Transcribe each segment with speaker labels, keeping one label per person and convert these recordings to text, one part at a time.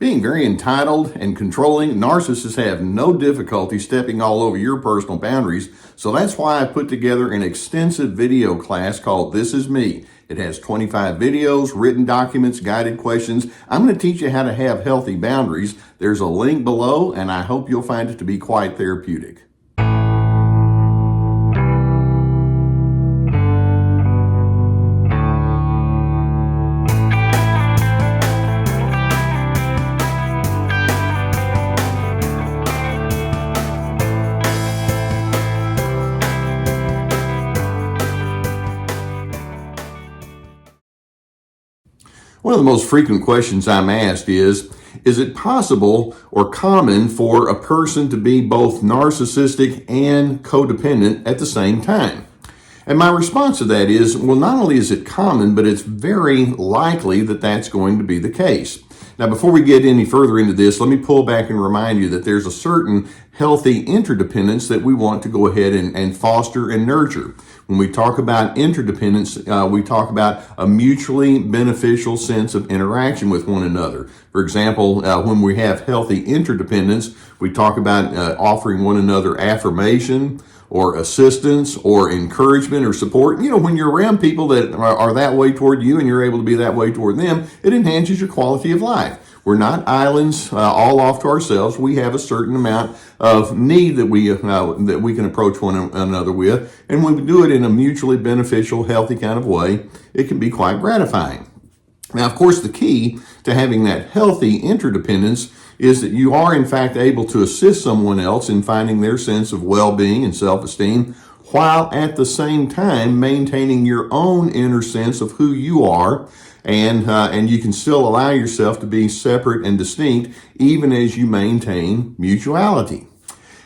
Speaker 1: Being very entitled and controlling, narcissists have no difficulty stepping all over your personal boundaries. So that's why I put together an extensive video class called This Is Me. It has 25 videos, written documents, guided questions. I'm going to teach you how to have healthy boundaries. There's a link below, and I hope you'll find it to be quite therapeutic. One of the most frequent questions I'm asked is it possible or common for a person to be both narcissistic and codependent at the same time? And my response to that is, well, not only is it common, but it's very likely that that's going to be the case. Now, before we get any further into this, let me pull back and remind you that there's a certain healthy interdependence that we want to go ahead and foster and nurture. When we talk about interdependence, we talk about a mutually beneficial sense of interaction with one another. For example, when we have healthy interdependence, we talk about offering one another affirmation or assistance or encouragement or support. You know, when you're around people that are that way toward you and you're able to be that way toward them, it enhances your quality of life. We're not islands all off to ourselves. We have a certain amount of need that we can approach one another with. And when we do it in a mutually beneficial, healthy kind of way, it can be quite gratifying. Now, of course, the key to having that healthy interdependence is that you are, in fact, able to assist someone else in finding their sense of well-being and self-esteem, while at the same time maintaining your own inner sense of who you are, and you can still allow yourself to be separate and distinct, even as you maintain mutuality.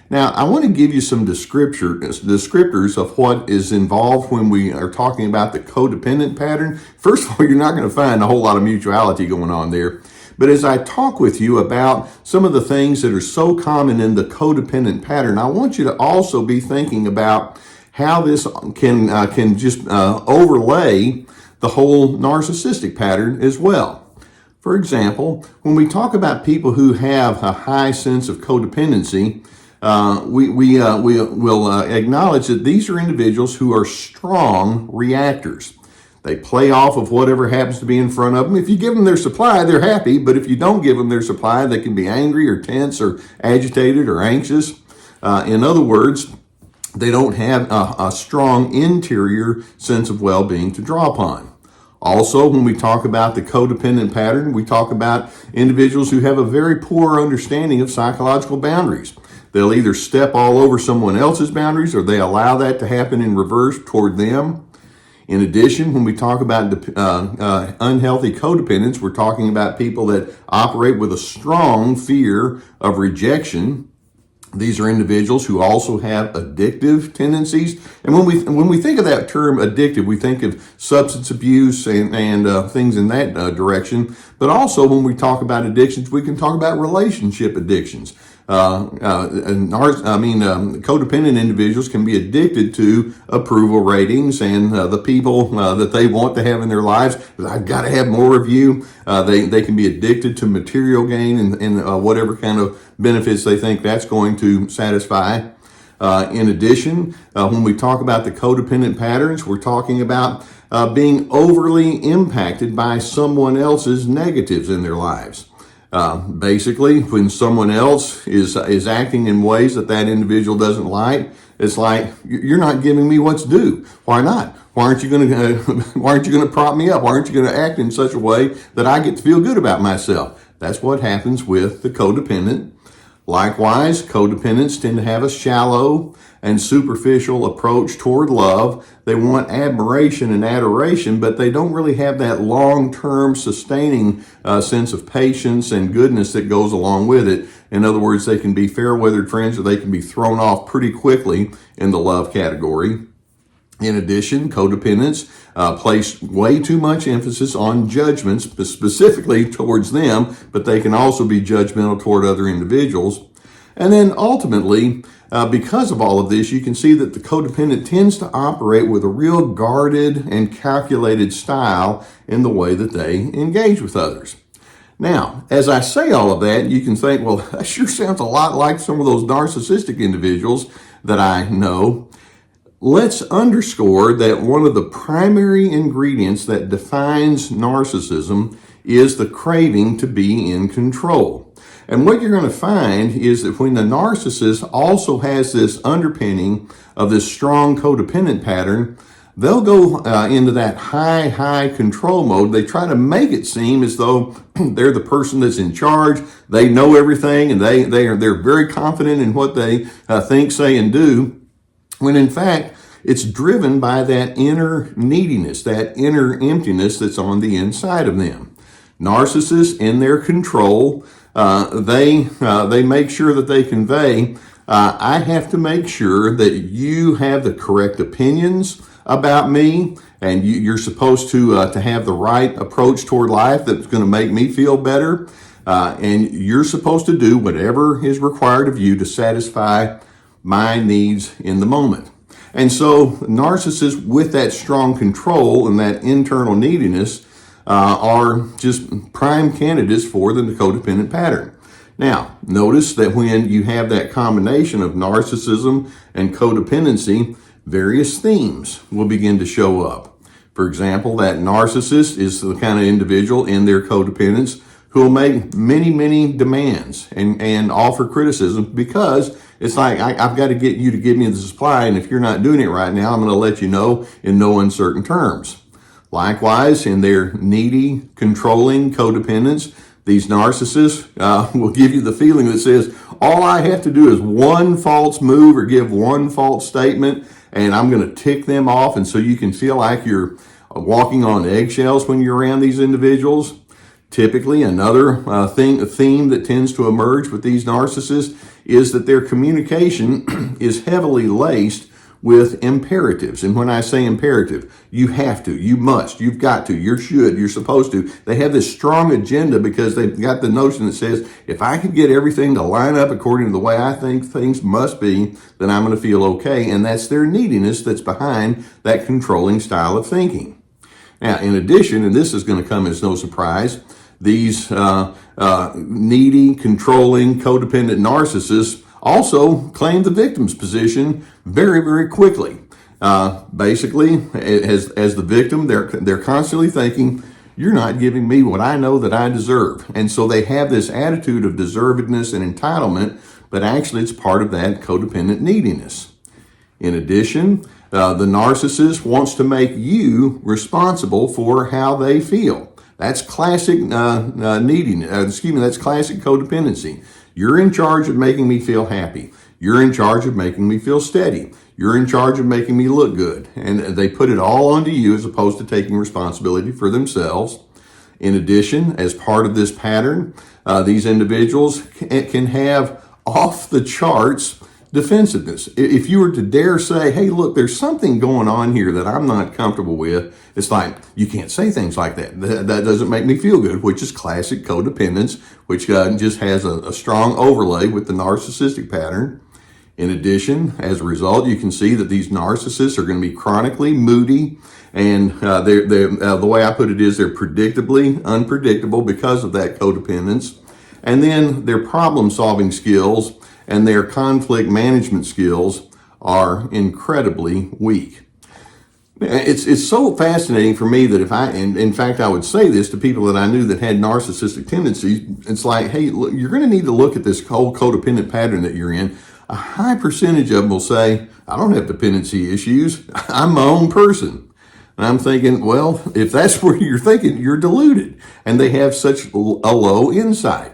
Speaker 1: Now, I want to give you some descriptors of what is involved when we are talking about the codependent pattern. First of all, you're not going to find a whole lot of mutuality going on there. But as I talk with you about some of the things that are so common in the codependent pattern, I want you to also be thinking about how this can just overlay the whole narcissistic pattern as well. For example, when we talk about people who have a high sense of codependency, we'll acknowledge that these are individuals who are strong reactors. They play off of whatever happens to be in front of them. If you give them their supply, they're happy, but if you don't give them their supply, they can be angry or tense or agitated or anxious. In other words, they don't have a strong interior sense of well-being to draw upon. Also, when we talk about the codependent pattern, we talk about individuals who have a very poor understanding of psychological boundaries. They'll either step all over someone else's boundaries or they allow that to happen in reverse toward them. In addition, when we talk about unhealthy codependence, we're talking about people that operate with a strong fear of rejection. These are individuals who also have addictive tendencies. And when we think of that term addictive, we think of substance abuse and things in that direction. But also when we talk about addictions, we can talk about relationship addictions. Codependent individuals can be addicted to approval ratings and the people that they want to have in their lives. I've got to have more of you. They can be addicted to material gain and whatever kind of benefits they think that's going to satisfy. In addition, when we talk about the codependent patterns, we're talking about being overly impacted by someone else's negatives in their lives. Basically, when someone else is acting in ways that individual doesn't like, it's like, you're not giving me what's due. Why not? Why aren't you going to prop me up? Why aren't you going to act in such a way that I get to feel good about myself? That's what happens with the codependent. Likewise, codependents tend to have a shallow and superficial approach toward love. They want admiration and adoration, but they don't really have that long-term sustaining sense of patience and goodness that goes along with it. In other words, they can be fair-weathered friends or they can be thrown off pretty quickly in the love category. In addition, codependents place way too much emphasis on judgments, specifically towards them, but they can also be judgmental toward other individuals. And then ultimately, because of all of this, you can see that the codependent tends to operate with a real guarded and calculated style in the way that they engage with others. Now, as I say all of that, you can think, well, that sure sounds a lot like some of those narcissistic individuals that I know. Let's underscore that one of the primary ingredients that defines narcissism is the craving to be in control. And what you're going to find is that when the narcissist also has this underpinning of this strong codependent pattern, they'll go into that high control mode. They try to make it seem as though they're the person that's in charge. They know everything, and they're very confident in what they think, say, and do, when in fact, it's driven by that inner neediness, that inner emptiness that's on the inside of them. Narcissists, in their control, they make sure that they convey, I have to make sure that you have the correct opinions about me, and you're supposed to have the right approach toward life that's going to make me feel better, and you're supposed to do whatever is required of you to satisfy my needs in the moment. And so narcissists with that strong control and that internal neediness are just prime candidates for the codependent pattern. Now, notice that when you have that combination of narcissism and codependency, various themes will begin to show up. For example, that narcissist is the kind of individual in their codependence who will make many demands and offer criticism, because it's like, I've got to get you to give me the supply, and if you're not doing it right now, I'm going to let you know in no uncertain terms. Likewise, in their needy, controlling codependence, these narcissists will give you the feeling that says, all I have to do is one false move or give one false statement, and I'm going to tick them off. And so you can feel like you're walking on eggshells when you're around these individuals. Typically, another theme that tends to emerge with these narcissists is that their communication is heavily laced with imperatives. And when I say imperative, you have to, you must, you've got to, you should, you're supposed to. They have this strong agenda because they've got the notion that says, if I can get everything to line up according to the way I think things must be, then I'm going to feel okay. And that's their neediness that's behind that controlling style of thinking. Now, in addition, and this is going to come as no surprise, these needy, controlling, codependent narcissists also claim the victim's position very quickly. Basically, as the victim, they're constantly thinking, you're not giving me what I know that I deserve. And so they have this attitude of deservedness and entitlement, but actually it's part of that codependent neediness. In addition, the narcissist wants to make you responsible for how they feel. That's classic that's classic codependency. You're in charge of making me feel happy. You're in charge of making me feel steady. You're in charge of making me look good. And they put it all onto you as opposed to taking responsibility for themselves. In addition, as part of this pattern, these individuals can have off the charts defensiveness. If you were to dare say, hey, look, there's something going on here that I'm not comfortable with, it's like, you can't say things like that. That doesn't make me feel good, which is classic codependence, which just has a strong overlay with the narcissistic pattern. In addition, as a result, you can see that these narcissists are going to be chronically moody, and the way I put it is they're predictably unpredictable because of that codependence. And then their problem-solving skills and their conflict management skills are incredibly weak. It's so fascinating for me that in fact, I would say this to people that I knew that had narcissistic tendencies. It's like, hey, look, you're going to need to look at this whole codependent pattern that you're in. A high percentage of them will say, I don't have dependency issues. I'm my own person. And I'm thinking, well, if that's what you're thinking, you're deluded. And they have such a low insight.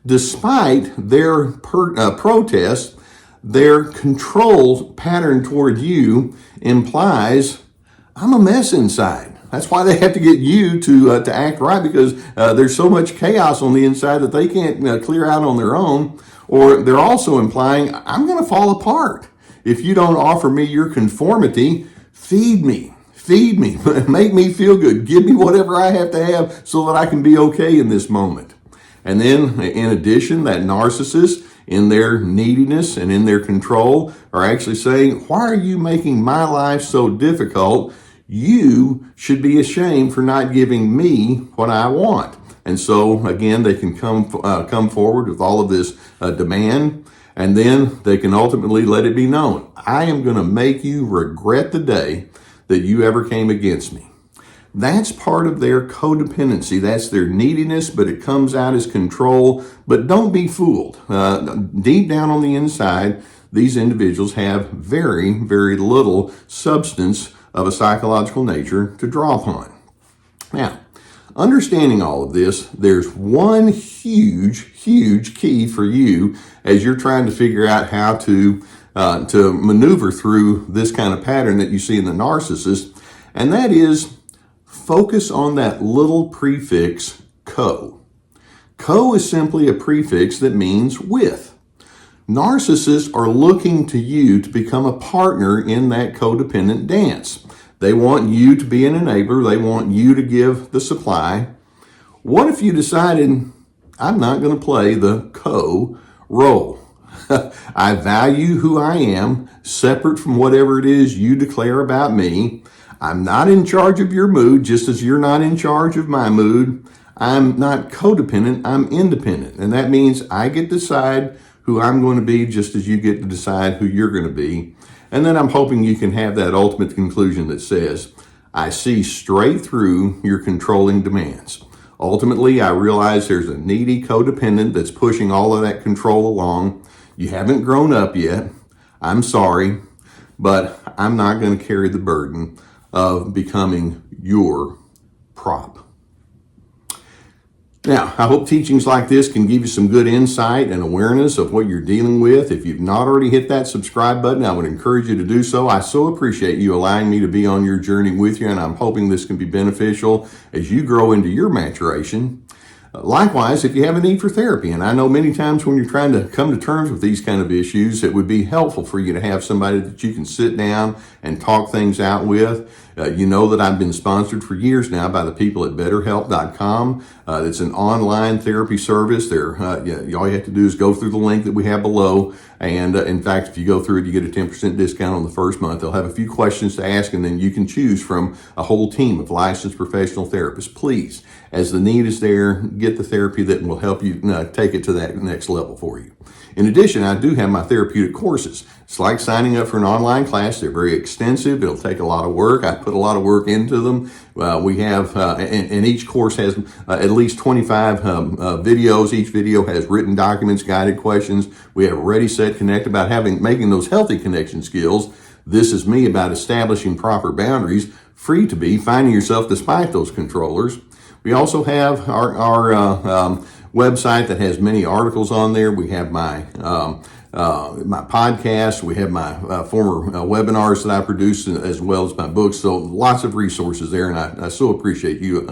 Speaker 1: Despite their protest, their control pattern toward you implies, I'm a mess inside. That's why they have to get you to act right, because there's so much chaos on the inside that they can't clear out on their own. Or they're also implying, I'm going to fall apart if you don't offer me your conformity. Feed me, make me feel good, give me whatever I have to have so that I can be okay in this moment. And then, in addition, that narcissist, in their neediness and in their control, are actually saying, why are you making my life so difficult? You should be ashamed for not giving me what I want. And so again, they can come forward with all of this demand, and then they can ultimately let it be known, I am going to make you regret the day that you ever came against me. That's part of their codependency. That's their neediness, but it comes out as control. But don't be fooled. Deep down on the inside, these individuals have very, very little substance of a psychological nature to draw upon. Now, understanding all of this, there's one huge, huge key for you as you're trying to figure out how to maneuver through this kind of pattern that you see in the narcissist, and that is focus on that little prefix co. Co is simply a prefix that means with. Narcissists are looking to you to become a partner in that codependent dance. They want you to be an enabler. They want you to give the supply. What if you decided, I'm not going to play the co role? I value who I am, separate from whatever it is you declare about me. I'm not in charge of your mood, just as you're not in charge of my mood. I'm not codependent, I'm independent. And that means I get to decide who I'm going to be, just as you get to decide who you're going to be. And then I'm hoping you can have that ultimate conclusion that says, I see straight through your controlling demands. Ultimately, I realize there's a needy codependent that's pushing all of that control along. You haven't grown up yet. I'm sorry, but I'm not going to carry the burden of becoming your prop. Now, I hope teachings like this can give you some good insight and awareness of what you're dealing with. If you've not already hit that subscribe button, I would encourage you to do so. I so appreciate you allowing me to be on your journey with you, and I'm hoping this can be beneficial as you grow into your maturation. Likewise, if you have a need for therapy, and I know many times when you're trying to come to terms with these kind of issues, it would be helpful for you to have somebody that you can sit down and talk things out with. You know that I've been sponsored for years now by the people at BetterHelp.com. It's an online therapy service. All you have to do is go through the link that we have below. And in fact, if you go through it, you get a 10% discount on the first month. They'll have a few questions to ask, and then you can choose from a whole team of licensed professional therapists. Please, as the need is there, get the therapy that will help you take it to that next level for you. In addition, I do have my therapeutic courses. It's like signing up for an online class. They're very extensive. It'll take a lot of work. I put a lot of work into them. We have, and each course has at least 25 videos. Each video has written documents, guided questions. We have Ready, Set, Connect about making those healthy connection skills. This is me about establishing proper boundaries, free to be, finding yourself despite those controllers. We also have our website that has many articles on there. We have my podcast. We have my former webinars that I produce, as well as my books. So lots of resources there, and I so appreciate you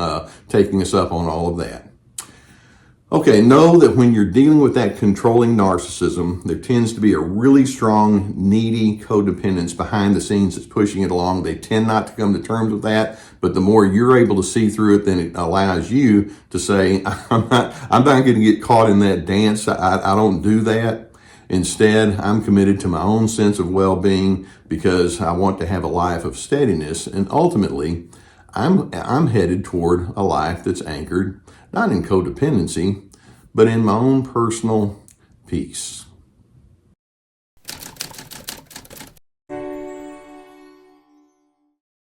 Speaker 1: taking us up on all of that. Okay, know that when you're dealing with that controlling narcissism, there tends to be a really strong, needy codependence behind the scenes that's pushing it along. They tend not to come to terms with that, but the more you're able to see through it, then it allows you to say, I'm not going to get caught in that dance. I don't do that. Instead, I'm committed to my own sense of well-being because I want to have a life of steadiness, and ultimately, I'm headed toward a life that's anchored not in codependency, but in my own personal peace.